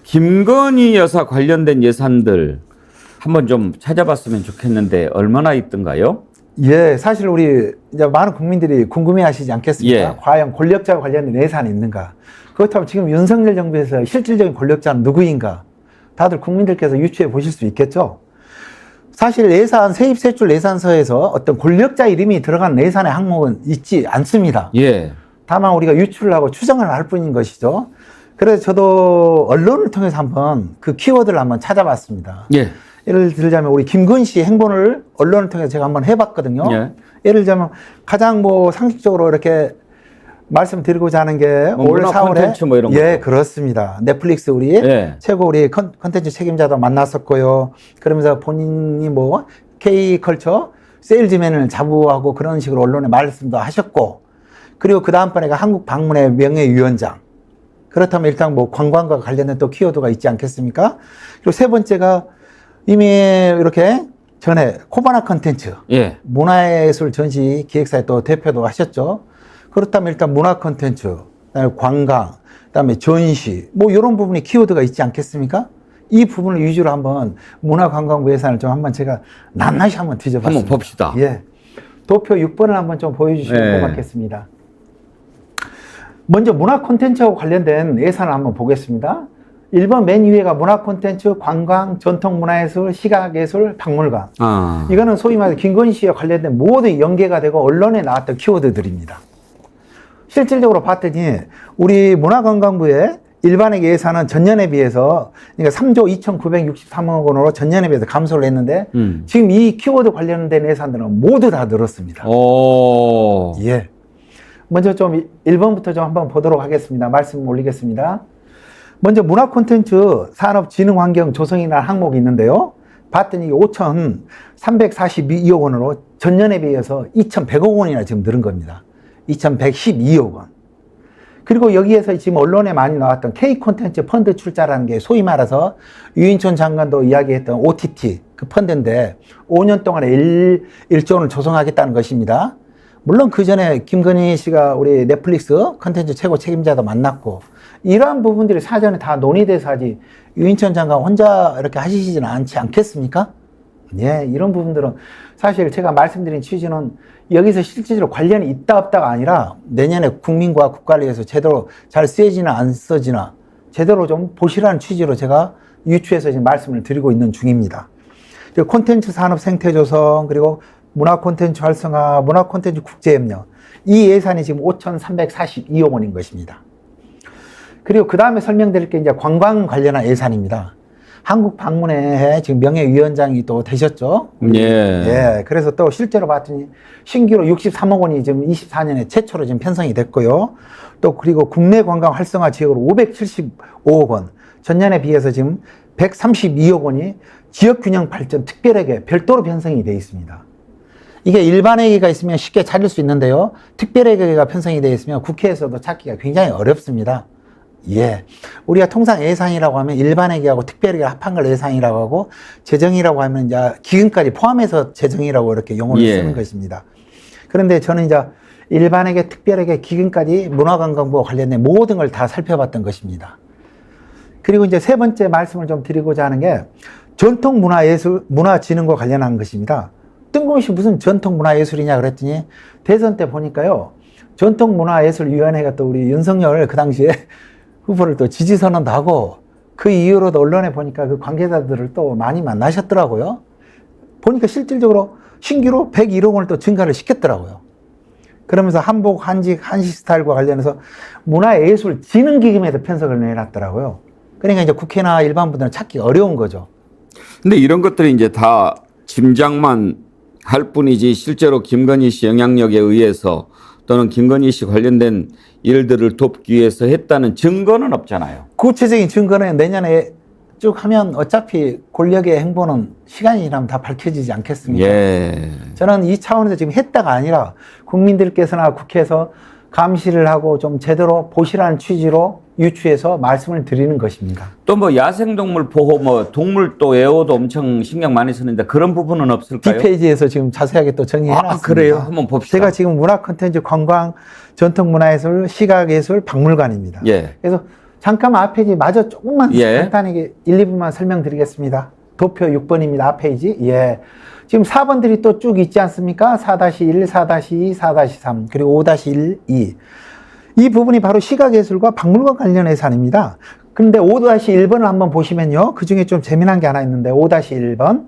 김건희 여사 관련된 예산들 한번 좀 찾아봤으면 좋겠는데 얼마나 있던가요? 예, 사실 우리 이제 많은 국민들이 궁금해하시지 않겠습니까? 예. 과연 권력자와 관련된 예산이 있는가? 그렇다면 지금 윤석열 정부에서 실질적인 권력자는 누구인가? 다들 국민들께서 유추해 보실 수 있겠죠? 사실 예산, 세입세출 예산서에서 어떤 권력자 이름이 들어간 예산의 항목은 있지 않습니다. 예. 다만 우리가 유추를 하고 추정을 할 뿐인 것이죠. 그래서 저도 언론을 통해서 한번 그 키워드를 한번 찾아봤습니다. 예. 예를 들자면 우리 김건희 씨 행보를 언론을 통해서 제가 한번 해봤거든요. 예. 예를 들자면 가장 뭐 상식적으로 이렇게 말씀드리고자 하는 게 올 문화 4월에 콘텐츠 뭐 이런 예, 거. 그렇습니다. 넷플릭스 우리 예. 최고 우리 콘텐츠 책임자도 만났었고요. 그러면서 본인이 뭐 K컬처 세일즈맨을 자부하고 그런 식으로 언론에 말씀도 하셨고, 그리고 그 다음번에가 한국 방문의 명예위원장. 그렇다면 일단 뭐 관광과 관련된 또 키워드가 있지 않겠습니까? 그리고 세 번째가 이미 이렇게 전에 코바나 콘텐츠, 예. 문화예술 전시 기획사의 또 대표도 하셨죠. 그렇다면 일단 문화 콘텐츠, 그다음에 관광, 그다음에 전시, 뭐 이런 부분이 키워드가 있지 않겠습니까? 이 부분을 위주로 한번 문화관광부 예산을 좀 한번 제가 낱낱이 한번 뒤져봤습니다. 한번 봅시다. 예. 도표 6번을 한번 좀 보여주시면 예. 고맙겠습니다. 먼저 문화 콘텐츠하고 관련된 예산을 한번 보겠습니다. 1번 맨 위에가 문화 콘텐츠, 관광, 전통문화예술, 시각예술, 박물관. 아. 이거는 소위 말해서 김건희 씨와 관련된 모든 연계가 되고 언론에 나왔던 키워드들입니다. 실질적으로 봤더니 우리 문화관광부의 일반액 예산은 전년에 비해서 그러니까 3조 2,963억 원으로 전년에 비해서 감소를 했는데 지금 이 키워드 관련된 예산들은 모두 다 늘었습니다. 오. 예. 먼저 좀 1번부터 좀 한번 보도록 하겠습니다. 말씀 올리겠습니다. 먼저 문화 콘텐츠 산업진흥환경 조성이라는 항목이 있는데요. 봤더니 5,342억 원으로 전년에 비해서 2,100억 원이나 지금 늘은 겁니다. 2,112억 원. 그리고 여기에서 지금 언론에 많이 나왔던 K 콘텐츠 펀드 출자라는 게 소위 말해서 유인촌 장관도 이야기했던 OTT 그 펀드인데 5년 동안에 1조 원을 조성하겠다는 것입니다. 물론 그 전에 김건희 씨가 우리 넷플릭스 콘텐츠 최고 책임자도 만났고 이러한 부분들이 사전에 다 논의돼서 하지 유인천 장관 혼자 이렇게 하시지는 않지 않겠습니까? 예, 이런 부분들은 사실 제가 말씀드린 취지는 여기서 실질적으로 관련이 있다 없다가 아니라 내년에 국민과 국가를 위해서 제대로 잘 쓰여지나 안 써지나 제대로 좀 보시라는 취지로 제가 유추해서 지금 말씀을 드리고 있는 중입니다. 그리고 콘텐츠 산업 생태 조성, 그리고 문화 콘텐츠 활성화, 문화 콘텐츠 국제협력, 이 예산이 지금 5,342억 원인 것입니다. 그리고 그 다음에 설명드릴 게 이제 관광 관련한 예산입니다. 한국 방문에 지금 명예위원장이 또 되셨죠? 예. 예. 그래서 또 실제로 봤더니 신규로 63억 원이 지금 24년에 최초로 지금 편성이 됐고요. 또 그리고 국내 관광 활성화 지역으로 575억 원, 전년에 비해서 지금 132억 원이 지역균형 발전 특별회계 별도로 편성이 되어 있습니다. 이게 일반회계가 있으면 쉽게 찾을 수 있는데요. 특별회계가 편성이 되어 있으면 국회에서도 찾기가 굉장히 어렵습니다. 예. 우리가 통상 예산이라고 하면 일반회계하고 특별회계를 합한 걸 예산이라고 하고 재정이라고 하면 이제 기금까지 포함해서 재정이라고 이렇게 용어를 예. 쓰는 것입니다. 그런데 저는 이제 일반회계, 특별회계, 기금까지 문화관광부와 관련된 모든 걸 다 살펴봤던 것입니다. 그리고 이제 세 번째 말씀을 좀 드리고자 하는 게 전통문화예술, 문화진흥과 관련한 것입니다. 뜬금없이 무슨 전통문화예술이냐 그랬더니 대선 때 보니까요. 전통문화예술위원회가 또 우리 윤석열 그 당시에 후보를 또 지지선언도 하고 그 이후로도 언론에 보니까 그 관계자들을 또 많이 만나셨더라고요. 보니까 실질적으로 신규로 101억 원을 또 증가를 시켰더라고요. 그러면서 한복, 한식, 한식 스타일과 관련해서 문화예술진흥기금에도 편성을 내놨더라고요. 그러니까 이제 국회나 일반 분들은 찾기 어려운 거죠. 근데 이런 것들이 이제 다 짐작만 할 뿐이지 실제로 김건희 씨 영향력에 의해서 또는 김건희 씨 관련된 일들을 돕기 위해서 했다는 증거는 없잖아요. 구체적인 증거는 내년에 쭉 하면 어차피 권력의 행보는 시간이 지나면 다 밝혀지지 않겠습니까? 예. 저는 이 차원에서 지금 했다가 아니라 국민들께서나 국회에서 감시를 하고 좀 제대로 보시라는 취지로 유추해서 말씀을 드리는 것입니다. 또 뭐 야생동물 보호, 뭐 동물도 애호도 엄청 신경 많이 쓰는데 그런 부분은 없을까요? D페이지에서 지금 자세하게 또 정리해놨습니다. 아, 그래요? 한번 봅시다. 제가 지금 문화 콘텐츠, 관광, 전통문화예술, 시각예술, 박물관입니다. 예. 그래서 잠깐만 앞페이지 마저 조금만 예. 간단하게 1, 2분만 설명드리겠습니다. 도표 6번입니다. 앞페이지. 예. 지금 4번들이 또 쭉 있지 않습니까? 4-1, 4-2, 4-3, 그리고 5-1, 2. 이 부분이 바로 시각예술과 박물관 관련 예산입니다. 그런데 5-1번을 한번 보시면요. 그 중에 좀 재미난 게 하나 있는데 5-1번.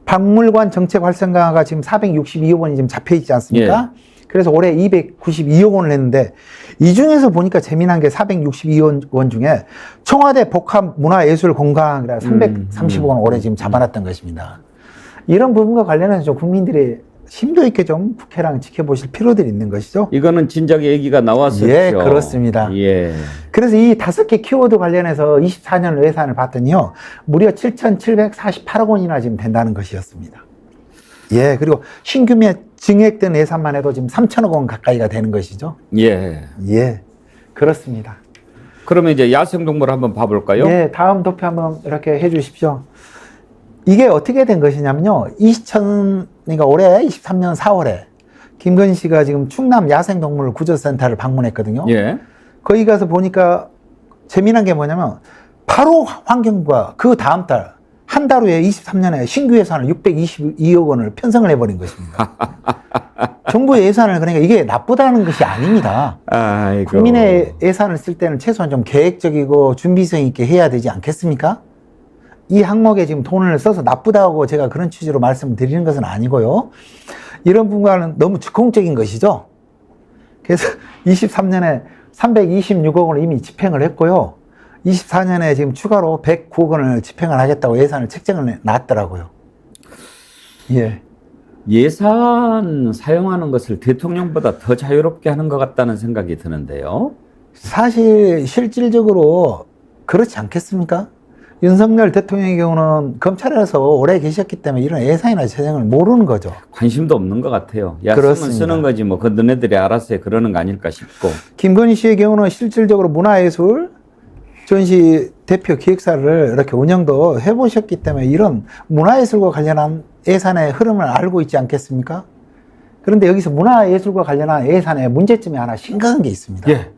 박물관 정책 활성화가 지금 462억 원이 지금 잡혀 있지 않습니까? 예. 그래서 올해 292억 원을 했는데 이 중에서 보니까 재미난 게 462억 원 중에 청와대 복합문화예술공간이라 330억 원 올해 지금 잡아놨던 것입니다. 이런 부분과 관련해서 좀 국민들이 심도 있게 좀 국회랑 지켜보실 필요들이 있는 것이죠. 이거는 진작 얘기가 나왔었죠. 예, 그렇습니다. 예. 그래서 이 5개 키워드 관련해서 24년 예산을 봤더니요, 무려 7,748억 원이나 지금 된다는 것이었습니다. 예, 그리고 신규 증액된 예산만 해도 지금 3천억 원 가까이가 되는 것이죠. 예. 예, 그렇습니다. 그러면 이제 야생동물 한번 봐볼까요? 예, 다음 도표 한번 이렇게 해 주십시오. 이게 어떻게 된 것이냐면요. 그러니까 올해 23년 4월에 김건희 씨가 지금 충남 야생동물 구조센터를 방문했거든요. 예. 거기 가서 보니까 재미난 게 뭐냐면 바로 환경부가 그 다음 달 한 달 후에 23년에 신규 예산을 622억 원을 편성을 해버린 것입니다. 정부 예산을 그러니까 이게 나쁘다는 것이 아닙니다. 아이고. 국민의 예산을 쓸 때는 최소한 좀 계획적이고 준비성 있게 해야 되지 않겠습니까? 이 항목에 지금 돈을 써서 나쁘다고 제가 그런 취지로 말씀을 드리는 것은 아니고요. 이런 부분과는 너무 즉흥적인 것이죠. 그래서 23년에 326억 원을 이미 집행을 했고요. 24년에 지금 추가로 109억 원을 집행을 하겠다고 예산을 책정을 놨더라고요. 예. 예산 사용하는 것을 대통령보다 더 자유롭게 하는 것 같다는 생각이 드는데요. 사실 실질적으로 그렇지 않겠습니까? 윤석열 대통령의 경우는 검찰에서 오래 계셨기 때문에 이런 예산이나 재정을 모르는 거죠. 관심도 없는 것 같아요. 야, 그렇습니다. 쓰면 쓰는 거지 뭐 그 너네들이 알아서 해 그러는 거 아닐까 싶고. 김건희 씨의 경우는 실질적으로 문화예술 전시 대표 기획사를 이렇게 운영도 해보셨기 때문에 이런 문화예술과 관련한 예산의 흐름을 알고 있지 않겠습니까? 그런데 여기서 문화예술과 관련한 예산의 문제점이 하나 심각한 게 있습니다. 예.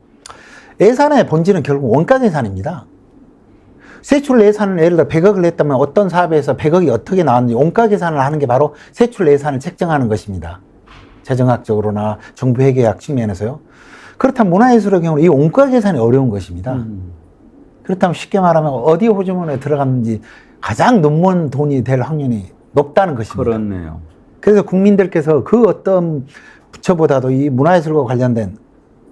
예산의 본질은 결국 원가 계산입니다. 세출 예산을 예를 들어 100억을 냈다면 어떤 사업에서 100억이 어떻게 나왔는지 원가 계산을 하는 게 바로 세출 예산을 책정하는 것입니다. 재정학적으로나 정부 회계학 측면에서요. 그렇다면 문화예술의 경우는 이 원가 계산이 어려운 것입니다. 그렇다면 쉽게 말하면 어디 호주머니에 들어갔는지 가장 넘는 돈이 될 확률이 높다는 것입니다. 그렇네요. 그래서 국민들께서 그 어떤 부처보다도 이 문화예술과 관련된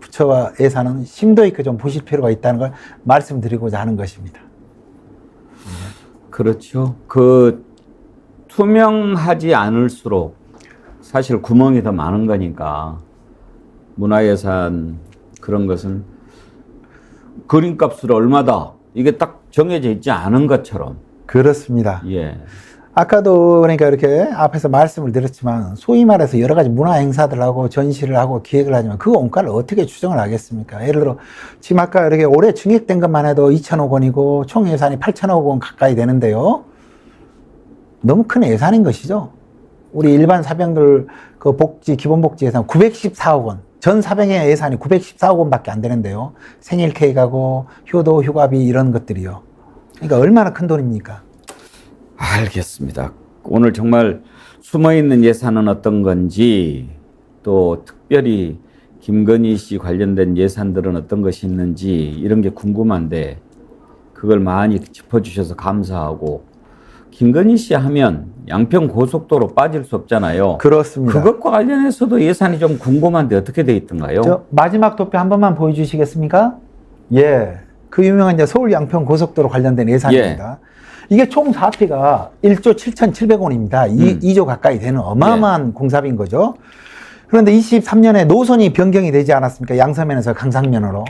부처와 예산은 심도 있게 좀 보실 필요가 있다는 걸 말씀드리고자 하는 것입니다. 그렇죠. 그 투명하지 않을수록 사실 구멍이 더 많은 거니까 문화예산 그런 것은 그림값으로 얼마다 이게 딱 정해져 있지 않은 것처럼. 그렇습니다. 예. 아까도 그러니까 이렇게 앞에서 말씀을 드렸지만 소위 말해서 여러 가지 문화 행사들하고 전시를 하고 기획을 하지만 그 원가를 어떻게 추정을 하겠습니까? 예를 들어 지금 아까 이렇게 올해 증액된 것만 해도 2천억 원이고 총 예산이 8천억 원 가까이 되는데요. 너무 큰 예산인 것이죠. 우리 일반 사병들 그 복지 기본복지 예산 914억 원. 전 사병의 예산이 914억 원밖에 안 되는데요. 생일 케이크하고 효도, 휴가비 이런 것들이요. 그러니까 얼마나 큰 돈입니까? 알겠습니다. 오늘 정말 숨어있는 예산은 어떤 건지 또 특별히 김건희 씨 관련된 예산들은 어떤 것이 있는지 이런 게 궁금한데 그걸 많이 짚어주셔서 감사하고 김건희 씨 하면 양평 고속도로 빠질 수 없잖아요. 그렇습니다. 그것과 관련해서도 예산이 좀 궁금한데 어떻게 돼 있던가요? 저 마지막 도표 한 번만 보여주시겠습니까? 예. 그 유명한 이제 서울 양평 고속도로 관련된 예산입니다. 이게 총 사업비가 1조 7,700원입니다. 2조 가까이 되는 어마어마한 공사비인 거죠. 그런데 23년에 노선이 변경이 되지 않았습니까? 양서면에서 강상면으로.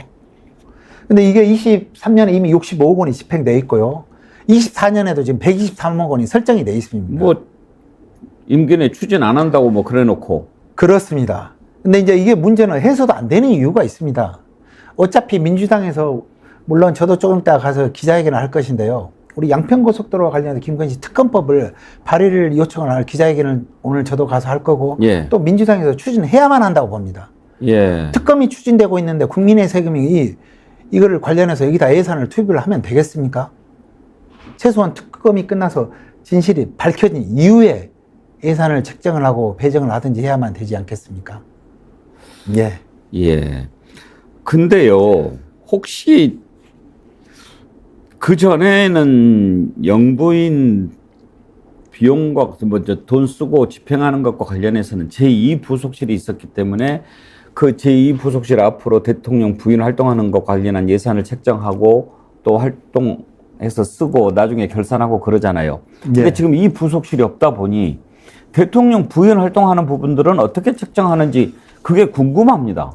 근데 이게 23년에 이미 65억 원이 집행되어 있고요. 24년에도 지금 123억 원이 설정이 되어 있습니다. 뭐 임기내 추진 안 한다고 뭐 그래 놓고. 그렇습니다. 근데 이제 이게 문제는 해소도 안 되는 이유가 있습니다. 어차피 민주당에서 물론 저도 조금 이따 가서 기자회견을 할 것인데요. 우리 양평고속도로와 관련해서 김건희 씨 특검법을 발의를 요청을 할 기자회견을 오늘 저도 가서 할 거고 예. 또 민주당에서 추진해야만 한다고 봅니다. 예. 특검이 추진되고 있는데 국민의 세금이 이거를 관련해서 여기다 예산을 투입을 하면 되겠습니까? 최소한 특검이 끝나서 진실이 밝혀진 이후에 예산을 책정을 하고 배정을 하든지 해야만 되지 않겠습니까? 예. 예. 근데요, 혹시 그 전에는 영부인 비용과 돈 쓰고 집행하는 것과 관련해서는 제2부속실이 있었기 때문에 그 제2부속실 앞으로 대통령 부인 활동하는 것 관련한 예산을 책정하고 또 활동해서 쓰고 나중에 결산하고 그러잖아요. 근데 예. 지금 이 부속실이 없다 보니 대통령 부인 활동하는 부분들은 어떻게 책정하는지 그게 궁금합니다.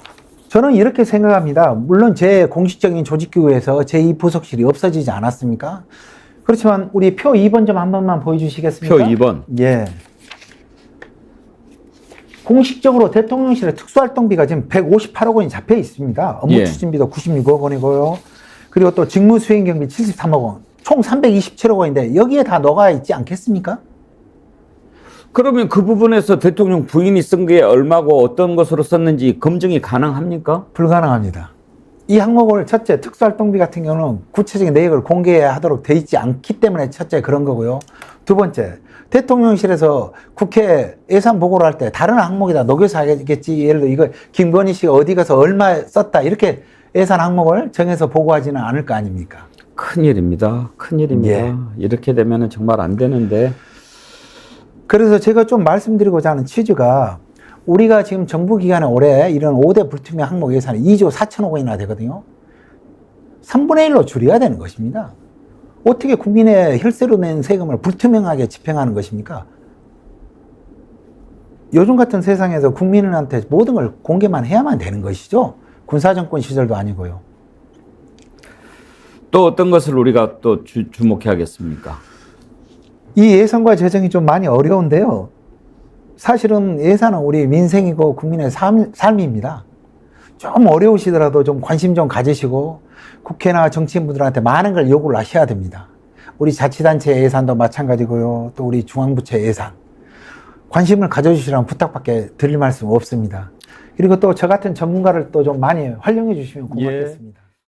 저는 이렇게 생각합니다. 물론 제 공식적인 조직기구에서 제2부속실이 없어지지 않았습니까? 그렇지만 우리 표 2번 좀 한 번만 보여주시겠습니까? 표 2번. 예. 공식적으로 대통령실의 특수활동비가 지금 158억 원이 잡혀 있습니다. 업무 예. 추진비도 96억 원이고요. 그리고 또 직무수행경비 73억 원, 총 327억 원인데 여기에 다 녹아 있지 않겠습니까? 그러면 그 부분에서 대통령 부인이 쓴 게 얼마고 어떤 것으로 썼는지 검증이 가능합니까? 불가능합니다. 이 항목을 첫째 특수활동비 같은 경우는 구체적인 내역을 공개하도록 돼 있지 않기 때문에 첫째 그런 거고요. 두 번째 대통령실에서 국회 예산 보고를 할 때 다른 항목에다 녹여서 하겠지. 예를 들어 이거 김건희 씨가 어디 가서 얼마 썼다 이렇게 예산 항목을 정해서 보고하지는 않을 거 아닙니까? 큰일입니다. 큰일입니다. 예. 이렇게 되면 정말 안 되는데. 그래서 제가 좀 말씀드리고자 하는 취지가 우리가 지금 정부 기간에 올해 이런 5대 불투명 항목 예산이 2조 4천억 원이나 되거든요. 3분의 1로 줄여야 되는 것입니다. 어떻게 국민의 혈세로 낸 세금을 불투명하게 집행하는 것입니까? 요즘 같은 세상에서 국민한테 모든 걸 공개만 해야만 되는 것이죠. 군사정권 시절도 아니고요. 또 어떤 것을 우리가 또 주목해야겠습니까? 이 예산과 재정이 좀 많이 어려운데요. 사실은 예산은 우리 민생이고 국민의 삶입니다. 좀 어려우시더라도 좀 관심 좀 가지시고 국회나 정치인분들한테 많은 걸 요구를 하셔야 됩니다. 우리 자치단체 예산도 마찬가지고요. 또 우리 중앙부처 예산. 관심을 가져주시라는 부탁밖에 드릴 말씀 없습니다. 그리고 또 저 같은 전문가를 또 좀 많이 활용해 주시면 고맙겠습니다.